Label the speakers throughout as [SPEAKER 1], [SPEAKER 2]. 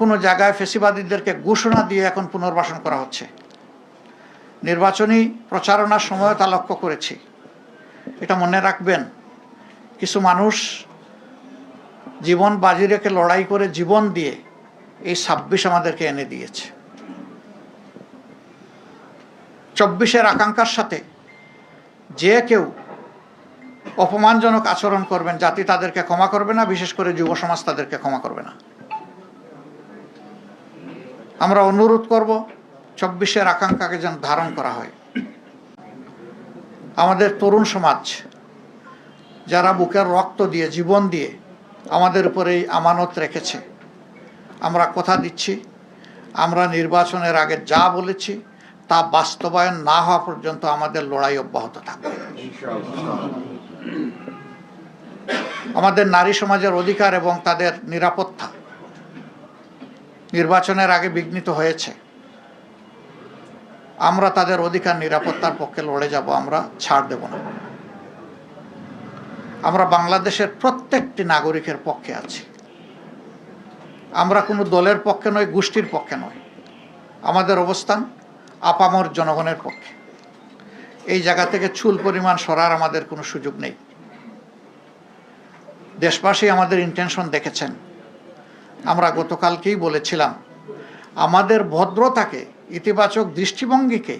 [SPEAKER 1] কোনো জায়গায় ফেসিবাদীদেরকে ঘোষণা দিয়ে এখন পুনর্বাসন করা হচ্ছে। নির্বাচনী প্রচারণার সময় তা লক্ষ্য করেছি। এটা মনে রাখবেন, কিছু মানুষ জীবন বাজি রেখে লড়াই করে জীবন দিয়ে এই ২৬ আমাদেরকে এনে দিয়েছে। ২৪-এর আকাঙ্ক্ষার সাথে যে কেউ অপমানজনক আচরণ করবেন, জাতি তাদেরকে ক্ষমা করবে না, বিশেষ করে যুব সমাজ তাদেরকে ক্ষমা করবে না। আমরা অনুরোধ করব ২৪-এর আকাঙ্ক্ষাকে যেন ধারণ করা হয়। আমাদের তরুণ সমাজ যারা বুকের রক্ত দিয়ে জীবন দিয়ে আমাদের উপরে এই আমানত রেখেছে, আমরা কথা দিচ্ছি, আমরা নির্বাচনের আগে যা বলেছি তা বাস্তবায়ন না হওয়া পর্যন্ত আমাদের লড়াই অব্যাহত থাকবে। আমাদের নারী সমাজের অধিকার এবং তাদের নিরাপত্তা নির্বাচনের আগে বিঘ্নিত হয়েছে। আমরা তাদের অধিকার নিরাপত্তার পক্ষে লড়ে যাব, আমরা ছাড় দেব না। আমরা বাংলাদেশের প্রত্যেকটি নাগরিকের পক্ষে আছি। আমরা কোনো দলের পক্ষে নয়, গোষ্ঠীর পক্ষে নয়। আমাদের অবস্থান আপামর জনগণের পক্ষে। এই জায়গা থেকে চুল পরিমাণ সরার আমাদের কোনো সুযোগ নেই। দেশবাসী আমাদের ইন্টেনশন দেখেছেন। আমরা গতকালকেই বলেছিলাম, আমাদের ভদ্রতাকে, ইতিবাচক দৃষ্টিভঙ্গিকে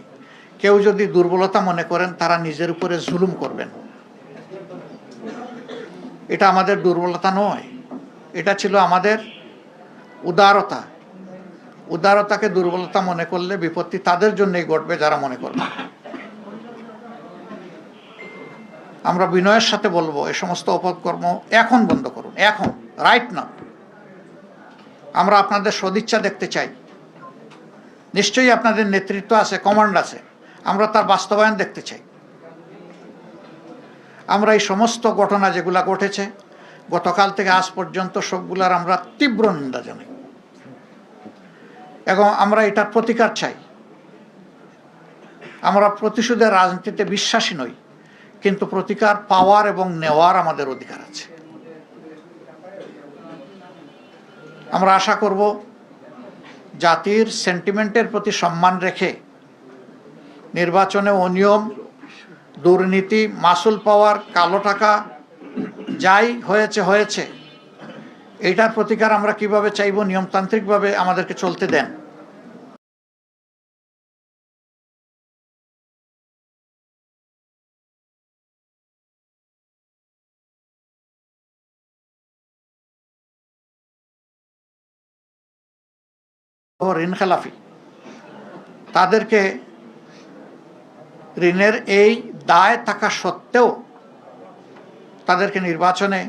[SPEAKER 1] কেউ যদি দুর্বলতা মনে করেন, তারা নিজের উপরে জুলুম করবেন। এটা আমাদের দুর্বলতা নয়, এটা ছিল আমাদের উদারতা। উদারতাকে দুর্বলতা মনে করলে বিপত্তি তাদের জন্যই ঘটবে যারা মনে করবে। আমরা বিনয়ের সাথে বলবো, এই সমস্ত অপকর্ম এখন বন্ধ করুন, এখন, রাইট না। আমরা আপনাদের সদিচ্ছা দেখতে চাই। নিশ্চয়ই আপনাদের নেতৃত্ব আছে, কমান্ড আছে, আমরা তার বাস্তবায়ন দেখতে চাই। আমরা এই সমস্ত ঘটনা যেগুলা ঘটেছে গতকাল থেকে আজ পর্যন্ত সবগুলার আমরা তীব্র নিন্দা জানাই এবং আমরা এটার প্রতিকার চাই। আমরা প্রতিশোধের রাজনীতিতে বিশ্বাসী নই, কিন্তু প্রতিকার পাওয়ার এবং নেওয়ার আমাদের অধিকার আছে। আমরা আশা করব জাতির সেন্টিমেন্টের প্রতি সম্মান রেখে নির্বাচনে অনিয়ম, দুর্নীতি, মাসুল পাওয়ার, কালো টাকা যাই হয়েছে এইটার প্রতিকার আমরা কিভাবে চাইব, নিয়মতান্ত্রিকভাবে আমাদেরকে চলতে দেন। ঋণ খেলাফি তাদেরকে ঋণের এই দায় থাকা সত্ত্বেও তাদেরকে নির্বাচনে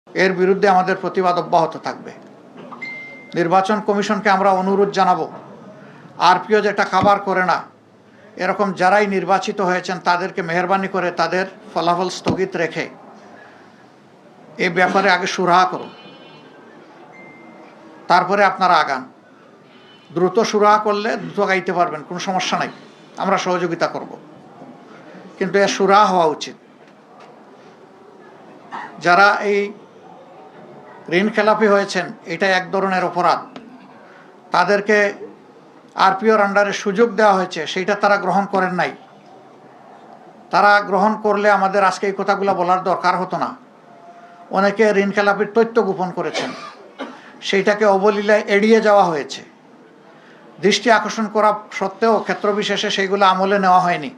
[SPEAKER 1] এর বিরুদ্ধে আমাদের প্রতিবাদ অব্যাহত থাকবে। নির্বাচন কমিশনকে আমরা অনুরোধ জানাবো, আরপিও যেটা খাবার করে না, এরকম যারাই নির্বাচিত হয়েছেন তাদেরকে মেহরবানি করে তাদের ফলাফল স্থগিত রেখে এই ব্যাপারে আগে সুরাহা করুন, তারপরে আপনারা আগান। দ্রুত সুরাহা করলে দ্রুত গাইতে পারবেন, কোনো সমস্যা নাই, আমরা সহযোগিতা করব। কিন্তু এর সুরাহা হওয়া উচিত। যারা এই ঋণ খেলাপি হয়েছেন, এটা এক ধরনের অপরাধ। তাদেরকে আরপিওর আন্ডারে সুযোগ দেওয়া হয়েছে, সেইটা তারা গ্রহণ করেন নাই। তারা গ্রহণ করলে আমাদের আজকে এই কথাগুলো বলার দরকার হতো না। অনেকে ঋণ খেলাপির তথ্য গোপন করেছেন, সেইটাকে অবলীলায় এড়িয়ে যাওয়া হয়েছে। দৃষ্টি আকর্ষণ করা সত্ত্বেও ক্ষেত্রবিশেষে সেইগুলো আমলে নেওয়া হয়নি।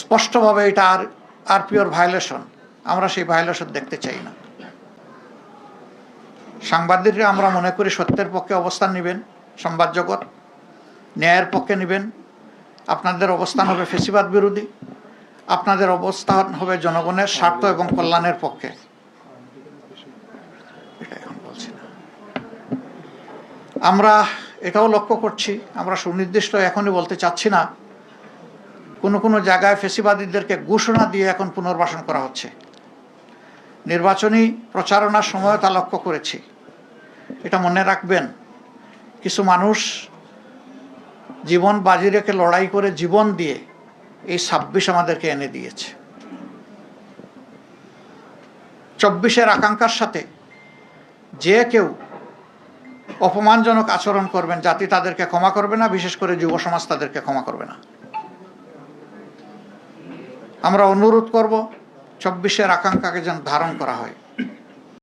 [SPEAKER 1] স্পষ্টভাবে এটা আরপিওর ভায়োলেশন, আমরা সেই ভায়োলেশন দেখতে চাই না। সাংবাদিকরা আমরা মনে করি সত্যের পক্ষে অবস্থান নেবেন, সংবাদ জগৎ ন্যায়ের পক্ষে নেবেন। আপনাদের অবস্থান হবে ফেসিবাদ বিরোধী, আপনাদের অবস্থান হবে জনগণের স্বার্থ এবং কল্যাণের পক্ষে। এটা এখন বলছি না। আমরা এটাও লক্ষ্য করছি, আমরা সুনির্দিষ্ট এখনই বলতে চাচ্ছি না, কোনো জায়গায় ফেসিবাদীদেরকে ঘোষণা দিয়ে এখন পুনর্বাসন করা হচ্ছে। নির্বাচনী প্রচারণার সময় তা লক্ষ্য করেছি। এটা মনে রাখবেন, কিছু মানুষ জীবন বাজি রেখে লড়াই করে জীবন দিয়ে এই ২৬ আমাদেরকে এনে দিয়েছে। ২৪-এর আকাঙ্ক্ষার সাথে যে কেউ অপমানজনক আচরণ করবেন, জাতি তাদেরকে ক্ষমা করবে না, বিশেষ করে যুব সমাজ তাদেরকে ক্ষমা করবে না। আমরা অনুরোধ করব ২৪-এর আকাঙ্ক্ষাকে যেন ধারণ করা হয়।